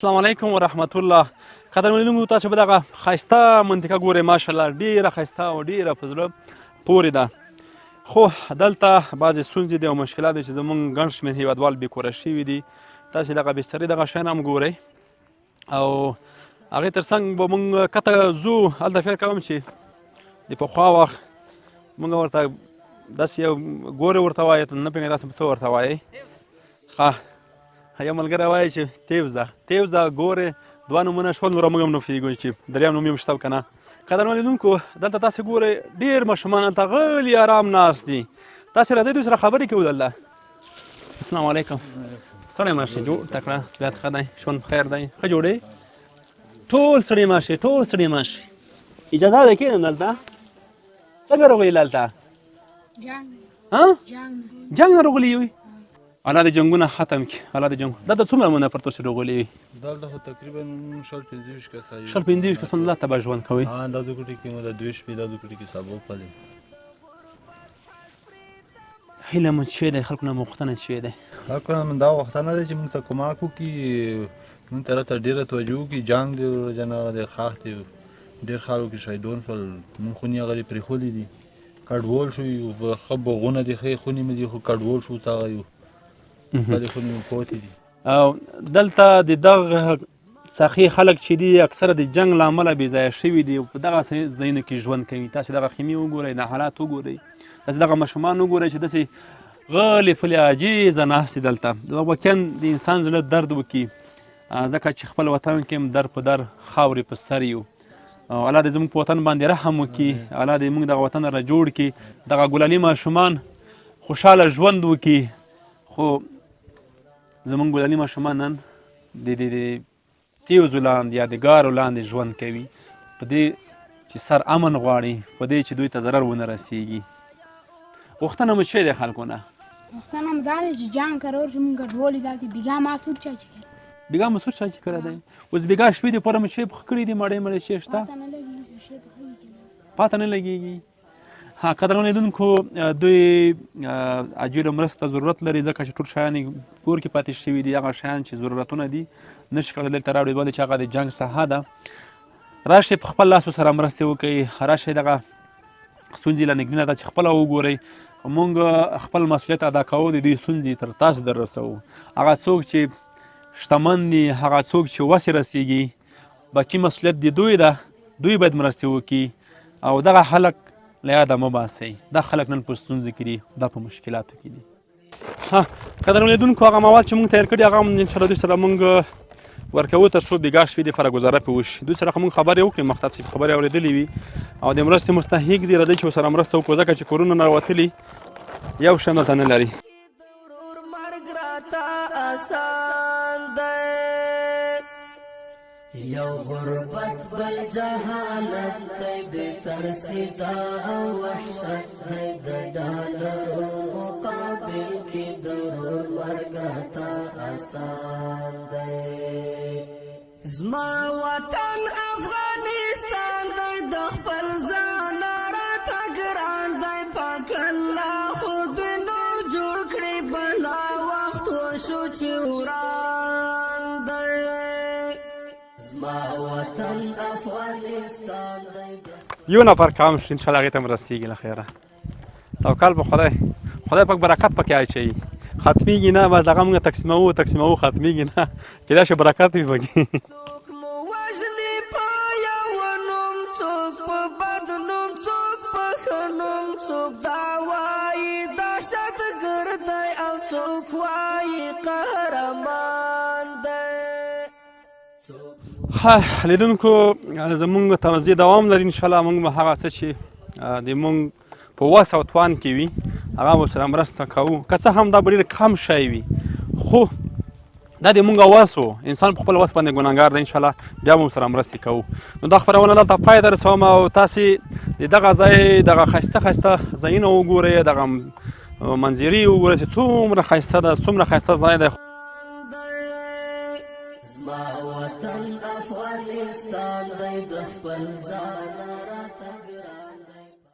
السلام علیکم ورحمت الله. قدرمنو تاسو به دغه ښایسته منطقه ګورئ، ماشاءالله ډېره ښایسته او ډېره په زړه پورې ده. خو دلته بعضې ستونزې دي او مشکلات دي چې زموږ ګڼ شمېر هېوادوال بېکوره شوي دي. تاسې دغه بسترې دغه شیان هم ګورئ او هغې تر څنګ به موږ کته ځو. هلته فکر کوم چې د پخوا وخت موږ ورته داسې یو ګورې ورته وایي، نه پوهېږم تاسې څه ورته وایئ. ښه، یو ملګری وایي چې تیوز ده ګورې دوه نومونه شول، نور موږ هم نه پوهېږو چې دریم نوم یې هم شته که نه. قدرمن لیدونکو، دلته تاسې ګورئ ډېر ماشومان هلته غلي ارام ناست دي. تاسې راځئ دوی سره خبرې کوو. دلته السلام علیکم. ستړی مه شئ، جوړ تکړه طبیعت ښه دی، ژوند خیر دی، ښه جوړې. ټول ستړي مه شئ، ټول ستړي مه شئ. اجازه ده کښېنم دلته. څنګه راغلي دلته؟ جنګ نه راغلي وي. الله دې جنګونه ختم کړي. الله دې جنګ دلته څومره مونه پر تاسې راغلي وي؟ دلته خو تقریبا شل 25 کسه یو. شل 25 کسان دلته به ژوند کوئ؟ دا دو کوټې کې مو د 2 شپې دا دو کوټې کې سبا پلي. هیله مو چې دی خلکو نه مو غوښتنه چې دی خلکو نه دا غوښتنه ده چې موږ ته کومک وکړي، موږ طرف ته ډېره توجه وکړي. جنګ دی ورځنه دی، ښاخ دی، ډېر خلکو کې شهیدون شول. موږ خونې هغه پرېښولې دي، کډوال شو یو، ښه باغونه دي، ښې خونې مې دي، خو کډوال شو ته هغه یو خپلې خونې مې پاتې دي. او دلته د دغه ساحې خلک چې دي اکثره د جنګ له امله بې ځایه شوي دي او په دغه ځایونو کې ژوند کوي. تاسې دغه خیمې وګورئ، د حالات وګورئ، تاسې دغه ماشومان وګورئ چې داسې غلې فلې عاجزه ناست دي دلته. واقعا د انسان زړه درد وکړي، ځکه چې خپل وطن کې هم در په در خاورې په سر یو. الله دې زموږ په وطن باندې رحم وکړي، الله دې موږ دغه وطن را جوړ کړي، دغه ګلالي ماشومان خوشحاله ژوند وکړي. خو زموږ ګلالي ماشومان نن د تیوزو لاندې یا د ګارو لاندې ژوند کوي، په دې چې سر امن غواړي، په دې چې دوی ته ضرر ونه رسیږي. غوښتنه مو څه دی خلکو نه؟ غوښتنه مو دا دی چې جنګ کرور چې مونږ ګډوال یې دلته بیګا ماسور چا چې کړی، بیګا مسور چا چې کړی دی. اوس بیګا شپې دې پوره مو شی پخ کړي دي، مړۍ مړۍ شی شته؟ پاته نه لګېږي. ها، قدرمن لیدونکو، دوی عاجله مرستې ته ضرورت لري، ځکه چې ټول شیان یې کور کې پاتې شوي دي. هغه شیان چې ضرورتونه دي نشي کولی دلته راوړي، ولې چې هغه د جنګ ساحه ده. راشئ په خپل لاس سره مرستې وکړئ، راشئ دغه ستونزې له نږدې نه ده چې خپله وګورئ. موږ خپل مسؤلیت ادا کوو، د دوی ستونزې تر تاسو در رسوو. هغه څوک چې شتمن دي، هغه څوک چې وس یې رسیږي، باقي مسؤلیت د دوی ده، دوی باید مرستې وکړي او دغه خلک له یاده مه باسئ. دا خلک نن په ستونزو کې دي، دا په مشکلاتو کې دي. ها، قدرمن لیدونکو، هغه مواد چې موږ تیار کړي هغه هم انشاءالله دوی سره موږ ورکوو تر څو بیګا شپې دپاره ګزاره پرې وشي. دوی سره خو موږ خبرې وکړې، مختص خبرې اورېدلې وي او د مرستې مستحق دي. راځئ چې ورسره مرسته وکړو، ځکه چې کورونه نه راوتلي یو شی دلته نه لري. یو غربت بل جهالت دی، بترسیدا او وحشت دی، د ډالرو مقابل کې درور مرګ راته آسان دی. زما وطن افغانستان دی، د خپل ځان راته ګران دی، پاک الله خود نور جوړ کړي، بلا وخت وشو چې وران دی. زما وطن افغانستان دی. یو نفر کم شو، انشاءالله هغې ته هم رسېږي له خیره. توکل په خدای، خدای پاک برکت پکې اچوي. ختمیږي نه، بس دغه موږ تقسیموو ختمیږي نه، کیدای شي برکت وي پکې. څوک مو وژني په یو نوم، څوک په بد نوم، څوک په ښه نوم، څوک دا وایي دهشتګرد دی او څوک وایي قهرمان دی. لیدونکو، زموږ توضیح دوام لري. انشاءالله موږ به هغه څه چې د موږ په وس او توان کې وي هغه به ورسره مرسته کوو، که څه هم دا به ډېر کم شی وي، خو دا د موږ وس و. انسان په خپل وس باندې ګناهګار دی. انشاءالله بیا به ورسره مرستې کوو. نو دا خپرونه دلته پای ته رسوم او تاسې د دغه ځای دغه ښایسته ښایسته ځایونه وګورئ، دغه منظرې وګورئ چې څومره ښایسته ده، څومره ښایسته ځای دی. زما وطن افغانستان دی، د خپل ځان